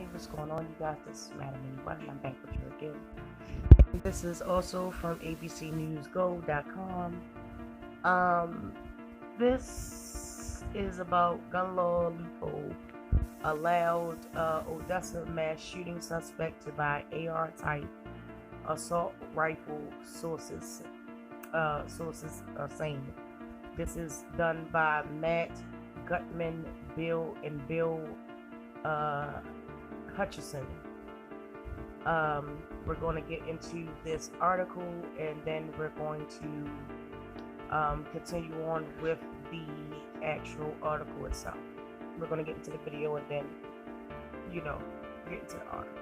Hey, what's going on, you guys? This is Madam Anyone, and I'm back with you again. This is also from abcnewsgo.com. This is about gun law loophole allowed Odessa mass shooting suspect to buy AR type assault rifle. Sources are saying this is done by Matt Gutman, Bill Hutchison. We're going to get into this article, and then we're going to continue on with the actual article itself. We're going to get into the video and then, get into the article.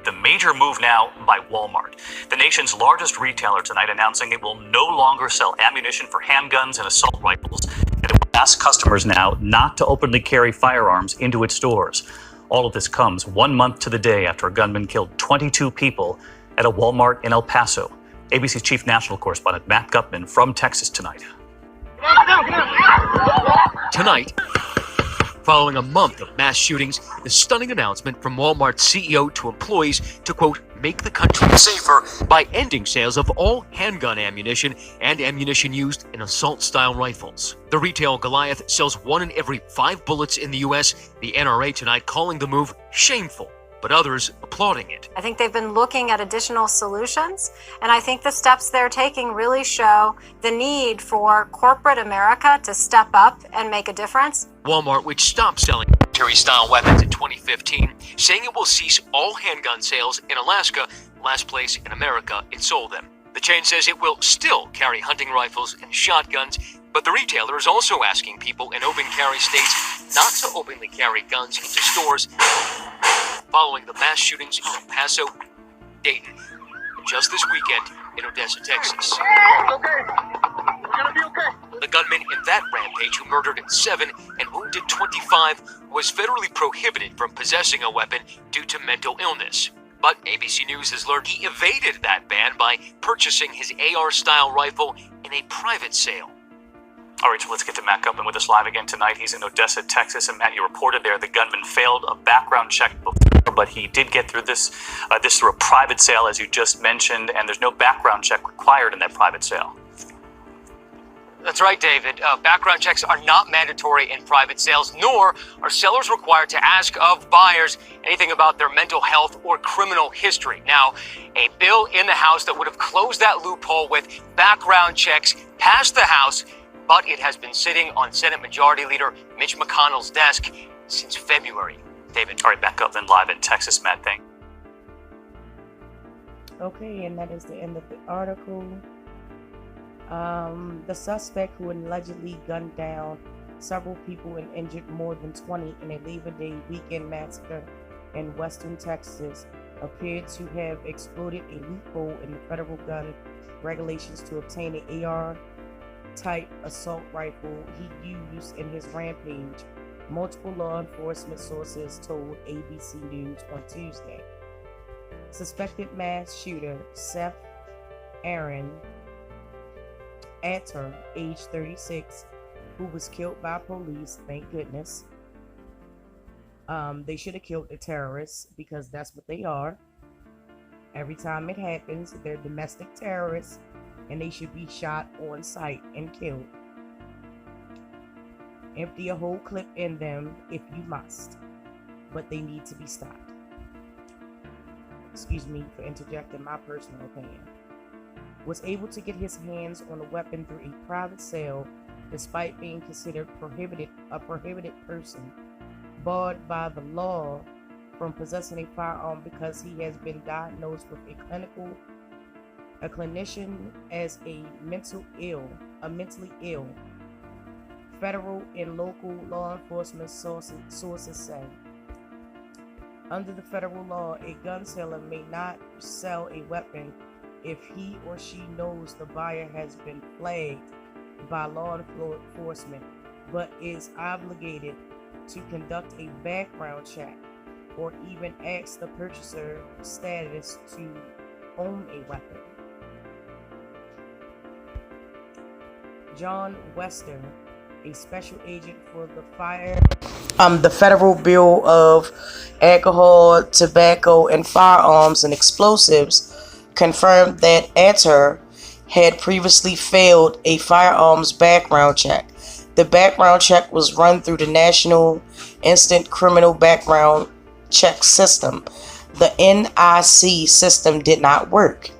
The major move now by Walmart, the nation's largest retailer, tonight announcing it will no longer sell ammunition for handguns and assault rifles, and it will ask customers now not to openly carry firearms into its stores. All of this comes 1 month to the day after a gunman killed 22 people at a Walmart in El Paso. ABC's chief national correspondent Matt Gutman from Texas tonight. Tonight, following a month of mass shootings, the stunning announcement from Walmart's CEO to employees to, quote, make the country safer by ending sales of all handgun ammunition and ammunition used in assault-style rifles. The retail Goliath sells 1 in every 5 bullets in the U.S., the NRA tonight calling the move shameful, but others applauding it. I think they've been looking at additional solutions, and I think the steps they're taking really show the need for corporate America to step up and make a difference. Walmart, which stopped selling military-style weapons in 2015, saying it will cease all handgun sales in Alaska, last place in America it sold them. The chain says it will still carry hunting rifles and shotguns, but the retailer is also asking people in open carry states not to openly carry guns into stores following the mass shootings in El Paso, Dayton, and just this weekend in Odessa, Texas. The gunman in that rampage, who murdered 7 and wounded 25, was federally prohibited from possessing a weapon due to mental illness. But ABC News has learned he evaded that ban by purchasing his AR-style rifle in a private sale. All right, so let's get to Matt Gutman with us live again tonight. He's in Odessa, Texas, and Matt, you reported there the gunman failed a background check before, but he did get through this through a private sale, as you just mentioned, and there's no background check required in that private sale. That's right, David. Background checks are not mandatory in private sales, nor are sellers required to ask of buyers anything about their mental health or criminal history. Now, a bill in the House that would have closed that loophole with background checks passed the House, but it has been sitting on Senate Majority Leader Mitch McConnell's desk since February. David. All right, back up then live in Texas, Matt. Thank you. Okay, and that is the end of the article. The suspect who allegedly gunned down several people and injured more than 20 in a Labor Day weekend massacre in western Texas appeared to have exploited a loophole in the federal gun regulations to obtain an AR-type assault rifle he used in his rampage, multiple law enforcement sources told ABC News on Tuesday. Suspected mass shooter Seth Aaron Atter, age 36, who was killed by police, thank goodness. They should have killed the terrorists, because that's what they are. Every time it happens, they're domestic terrorists, and they should be shot on sight and killed. Empty a whole clip in them if you must, but they need to be stopped. Excuse me for interjecting my personal opinion. Was able to get his hands on a weapon through a private sale despite being considered a prohibited person, barred by the law from possessing a firearm because he has been diagnosed with a clinician as a mentally ill. Federal and local law enforcement sources say. Under the federal law, a gun seller may not sell a weapon if he or she knows the buyer has been flagged by law enforcement, but is obligated to conduct a background check or even ask the purchaser status to own a weapon. John Wester, a special agent for the Federal Bureau of Alcohol, Tobacco, and Firearms and Explosives, confirmed that Atter had previously failed a firearms background check. The background check was run through the National Instant Criminal Background Check System. The NIC system did not work.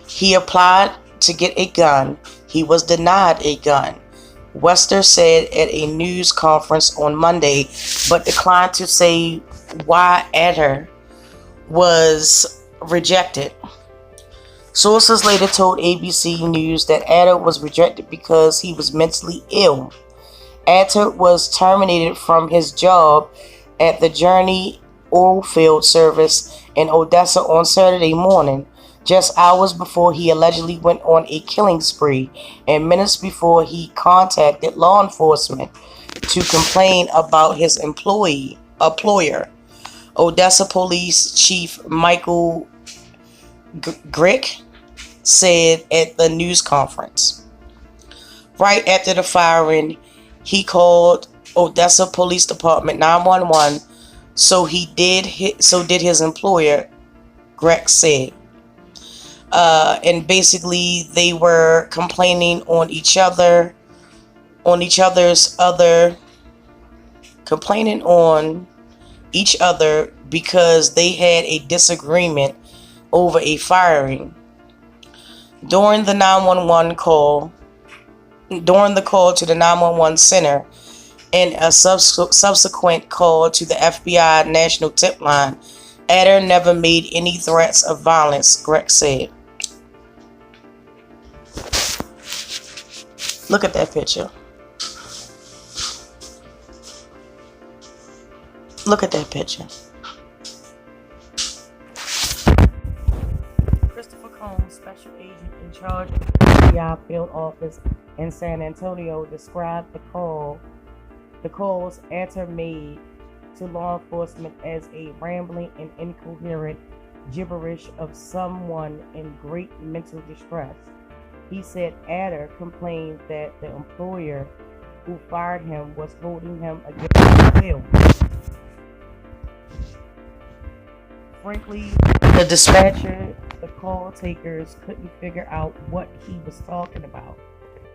He applied to get a gun. He was denied a gun, Wester said at a news conference on Monday, but declined to say why Atter was rejected. Sources later told ABC News that Atter was rejected because he was mentally ill. Atter was terminated from his job at the Journey Oilfield Service in Odessa on Saturday morning, just hours before he allegedly went on a killing spree and minutes before he contacted law enforcement to complain about his employer. Odessa Police Chief Michael Grick said at the news conference. Right after the firing, he called Odessa Police Department 911. So did his employer, Greg said. And basically they were complaining on each other because they had a disagreement over a firing. During the call to the 911 center and a subsequent call to the FBI National Tip Line, Atter never made any threats of violence, Greg said. Look at that picture. Look at that picture. Christopher Combs, special agent in charge of the FBI field office in San Antonio, described the calls Atter made to law enforcement as a rambling and incoherent gibberish of someone in great mental distress. He said Atter complained that the employer who fired him was holding him against his will. Frankly, the dispatcher, the call takers couldn't figure out what he was talking about,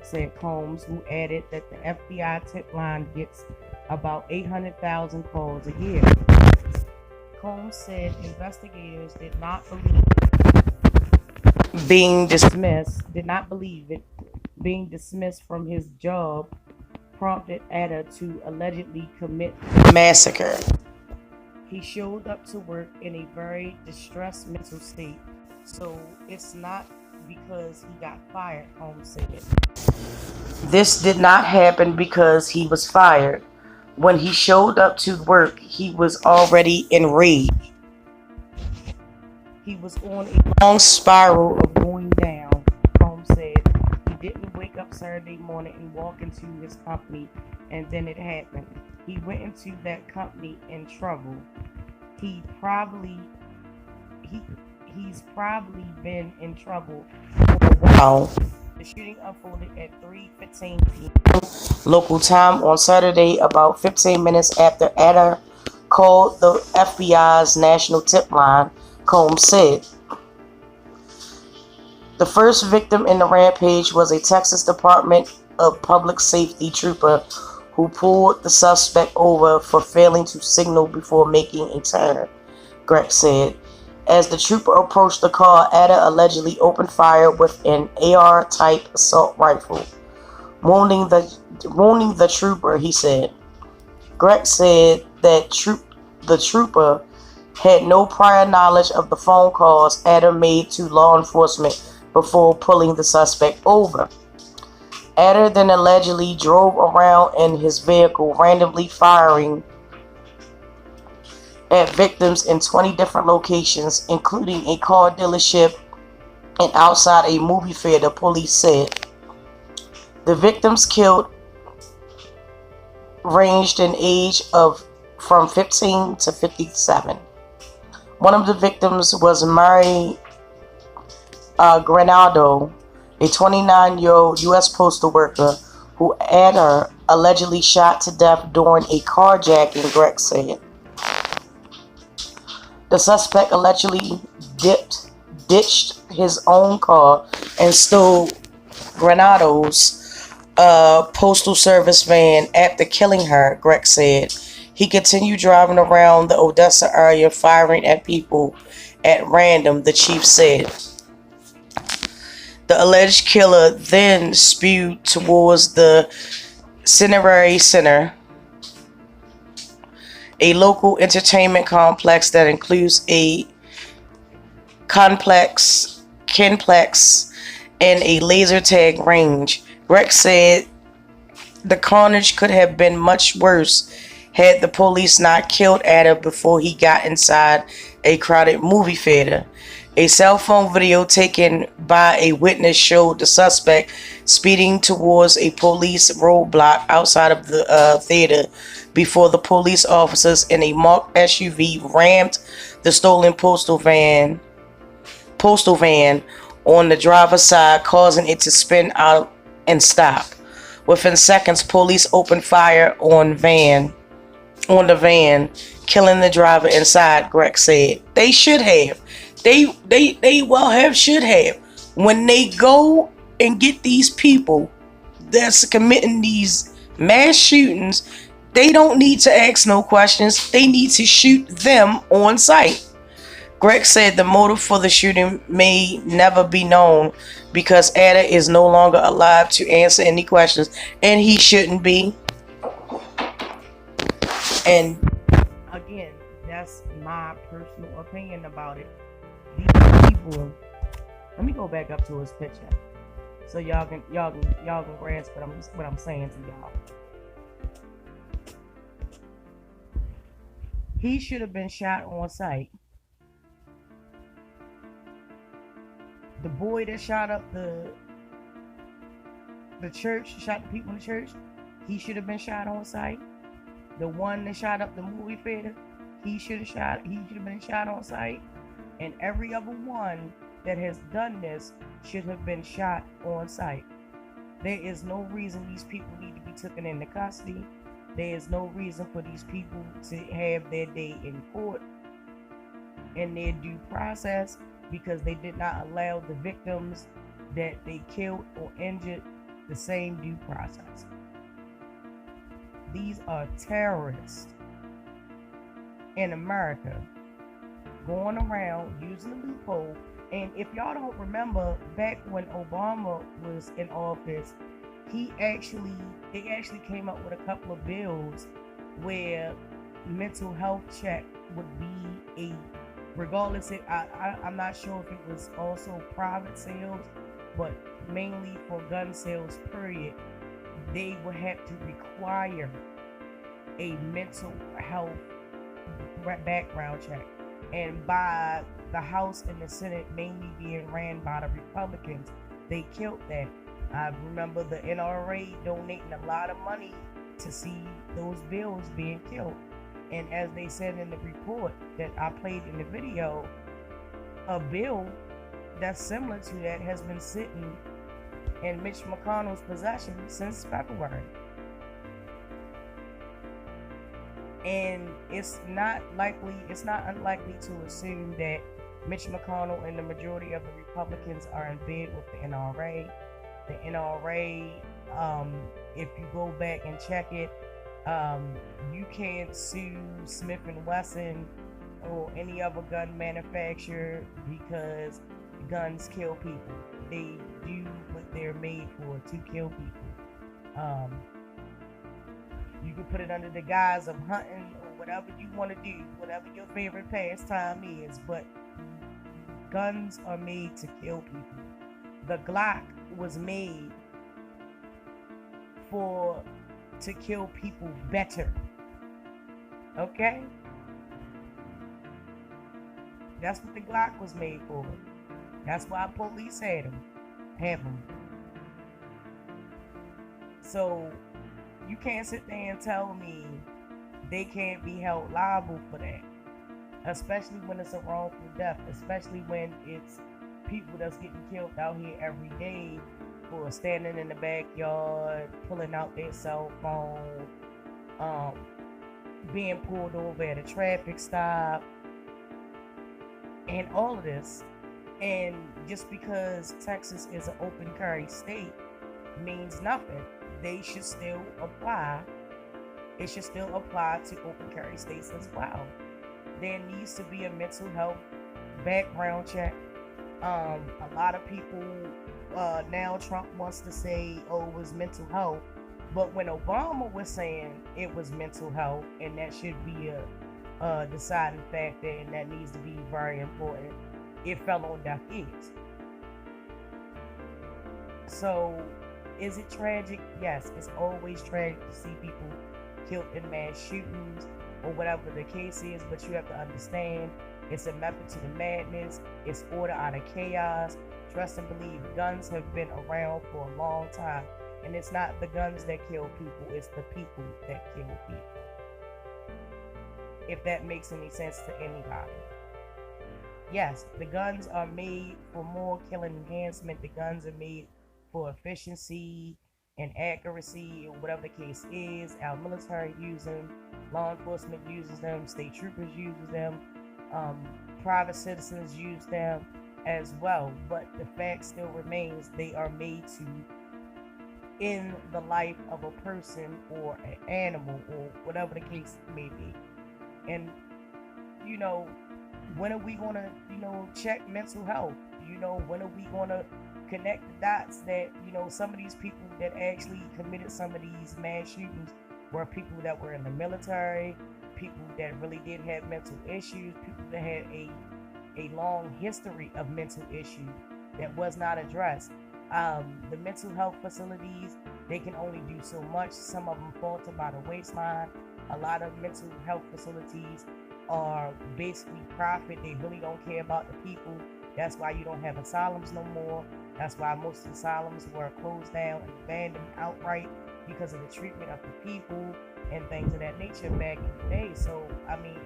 said Combs, who added that the FBI tip line gets about 800,000 calls a year. Combs said investigators did not believe being dismissed from his job prompted Atter to allegedly commit the massacre. He showed up to work in a very distressed mental state, so it's not because he got fired, Holmes said. This did not happen because he was fired. When he showed up to work, he was already enraged. He was on a long spiral of going down, Holmes said. He didn't wake up Saturday morning and walk into his company and then it happened. He went into that company in trouble. He's probably been in trouble for a while. The shooting unfolded at 3:15 p.m. local time on Saturday, about 15 minutes after Atter called the FBI's National Tip Line, Combs said. The first victim in the rampage was a Texas Department of Public Safety trooper who pulled the suspect over for failing to signal before making a turn, Greg said. As the trooper approached the car, Atter allegedly opened fire with an AR-type assault rifle, wounding the trooper, he said. Greg said that the trooper had no prior knowledge of the phone calls Atter made to law enforcement before pulling the suspect over. Atter then allegedly drove around in his vehicle, randomly firing at victims in 20 different locations, including a car dealership and outside a movie theater, police said. The victims killed ranged in age from 15 to 57. One of the victims was Mary Granado, a 29-year-old U.S. postal worker who Atter allegedly shot to death during a carjacking, Greg said. The suspect allegedly ditched his own car and stole Granado's postal service van after killing her, Greg said. He continued driving around the Odessa area firing at people at random, the chief said. The alleged killer then spewed towards the Cinerary Center, a local entertainment complex that includes a kinplex and a laser tag range. Greg said the carnage could have been much worse had the police not killed Adam before he got inside a crowded movie theater. A cell phone video taken by a witness showed the suspect speeding towards a police roadblock outside of the theater before the police officers in a marked SUV rammed the stolen postal van on the driver's side, causing it to spin out and stop. Within seconds, police opened fire on the van, killing the driver inside, Greg said. They should have. Should have. When they go and get these people that's committing these mass shootings, they don't need to ask no questions. They need to shoot them on sight. Greg said the motive for the shooting may never be known because Ada is no longer alive to answer any questions, and he shouldn't be. And again, that's my personal opinion about it. These people. Let me go back up to his picture so y'all can grasp what I'm saying to y'all. He should have been shot on sight. The boy that shot up the church, shot the people in the church, he should have been shot on sight. The one that shot up the movie theater, he should have been shot on sight. And every other one that has done this should have been shot on sight. There is no reason these people need to be taken into custody. There is no reason for these people to have their day in court and their due process, because they did not allow the victims that they killed or injured the same due process. These are terrorists in America going around using the loophole. And if y'all don't remember, back when Obama was in office, they actually came up with a couple of bills where mental health check would be regardless if I'm not sure if it was also private sales, but mainly for gun sales period, they would have to require a mental health background check. And by the House and the Senate mainly being ran by the Republicans, they killed that. I remember the NRA donating a lot of money to see those bills being killed. And as they said in the report that I played in the video, a bill that's similar to that has been sitting in Mitch McConnell's possession since February. And it's not unlikely to assume that Mitch McConnell and the majority of the Republicans are in bed with the NRA. The NRA, if you go back and check it, you can't sue Smith & Wesson or any other gun manufacturer because guns kill people. They do what they're made for, to kill people. You can put it under the guise of hunting or whatever you want to do, whatever your favorite pastime is, but guns are made to kill people. The Glock was made to kill people better. Okay? That's what the Glock was made for. That's why police have them. So you can't sit there and tell me they can't be held liable for that. Especially when it's a wrongful death. Especially when it's people that's getting killed out here every day for standing in the backyard, pulling out their cell phone, being pulled over at a traffic stop, and all of this. And just because Texas is an open carry state means nothing. They should still apply. It should still apply to open carry states as well. There needs to be a mental health background check. A lot of people now Trump wants to say, oh, it was mental health. But when Obama was saying it was mental health, and that should be a deciding factor, and that needs to be very important, it fell on deaf ears. So, is it tragic? Yes, it's always tragic to see people killed in mass shootings or whatever the case is, but you have to understand it's a method to the madness. It's order out of chaos. Trust and believe, guns have been around for a long time. And it's not the guns that kill people, it's the people that kill people. If that makes any sense to anybody. Yes, the guns are made for more killing enhancement. The guns are made for efficiency and accuracy, or whatever the case is. Our military uses them, law enforcement uses them, state troopers uses them, private citizens use them as well. But the fact still remains, they are made to end the life of a person or an animal or whatever the case may be. And when are we gonna check mental health? When are we gonna connect the dots that some of these people that actually committed some of these mass shootings were people that were in the military, people that really did have mental issues, people that had a long history of mental issues that was not addressed. The mental health facilities, they can only do so much. Some of them falter by the waistline. A lot of mental health facilities are basically profit. They really don't care about the people. That's why you don't have asylums no more. That's why most asylums were closed down and abandoned outright, because of the treatment of the people and things of that nature back in the day. So,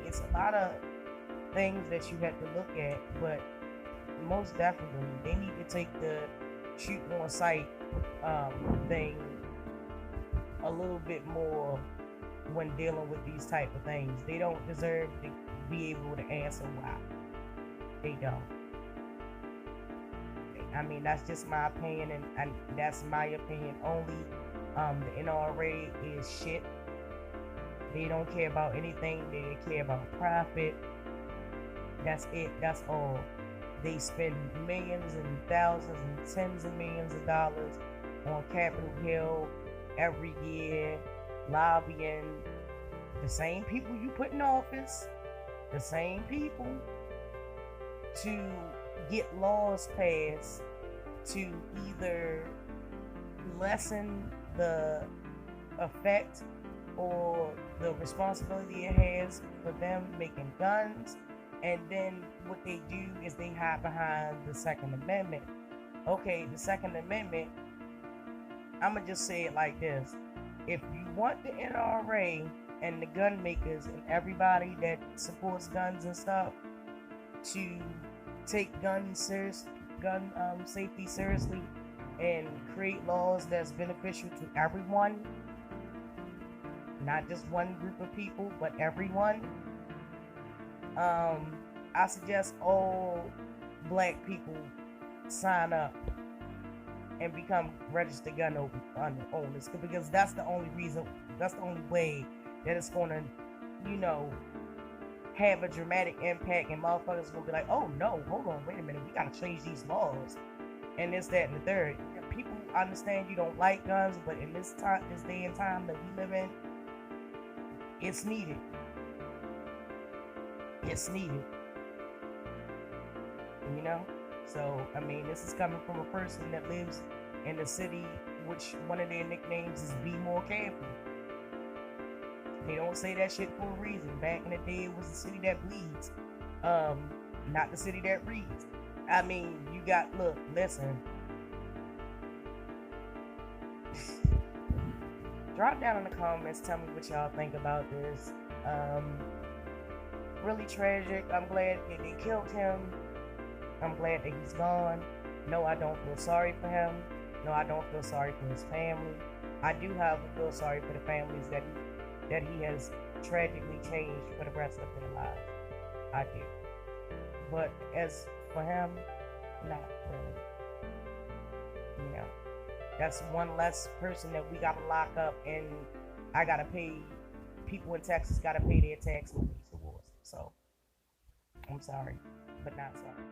it's a lot of things that you have to look at, but most definitely they need to take the shoot on sight thing a little bit more when dealing with these type of things. They don't deserve to be able to answer why. They don't. That's just my opinion, and that's my opinion only. The NRA is shit. They don't care about anything. They care about profit. That's it. That's all. They spend millions and thousands and tens of millions of dollars on Capitol Hill every year, lobbying the same people you put in office, the same people, to get laws passed to either lessen the effect or the responsibility it has for them making guns. And then what they do is they hide behind the Second Amendment. Okay, the Second Amendment, I'm going to just say it like this. If you want the NRA and the gun makers and everybody that supports guns and stuff to take gun safety seriously and create laws that's beneficial to everyone, not just one group of people, but everyone, I suggest all black people sign up and become registered gun owners, because that's the only way that it's gonna, have a dramatic impact, and motherfuckers are gonna be like, oh no, hold on, wait a minute, we gotta change these laws, and this, that, and the third. People understand you don't like guns, but in this day and time that we live in, it's needed. It's needed. So, this is coming from a person that lives in the city, which one of their nicknames is Be More Careful. They don't say that shit for a reason. Back in the day, it was the city that bleeds, not the city that reads. Listen. Drop down in the comments, tell me what y'all think about this. Really tragic. I'm glad that they killed him. I'm glad that he's gone. No, I don't feel sorry for him. No, I don't feel sorry for his family. I do, however, feel sorry for the families that he has tragically changed for the rest of their lives. I do. But as for him, not really. You know, that's one less person that we gotta lock up, and I gotta pay. People in Texas gotta pay their tax and police awards. So I'm sorry, but not sorry.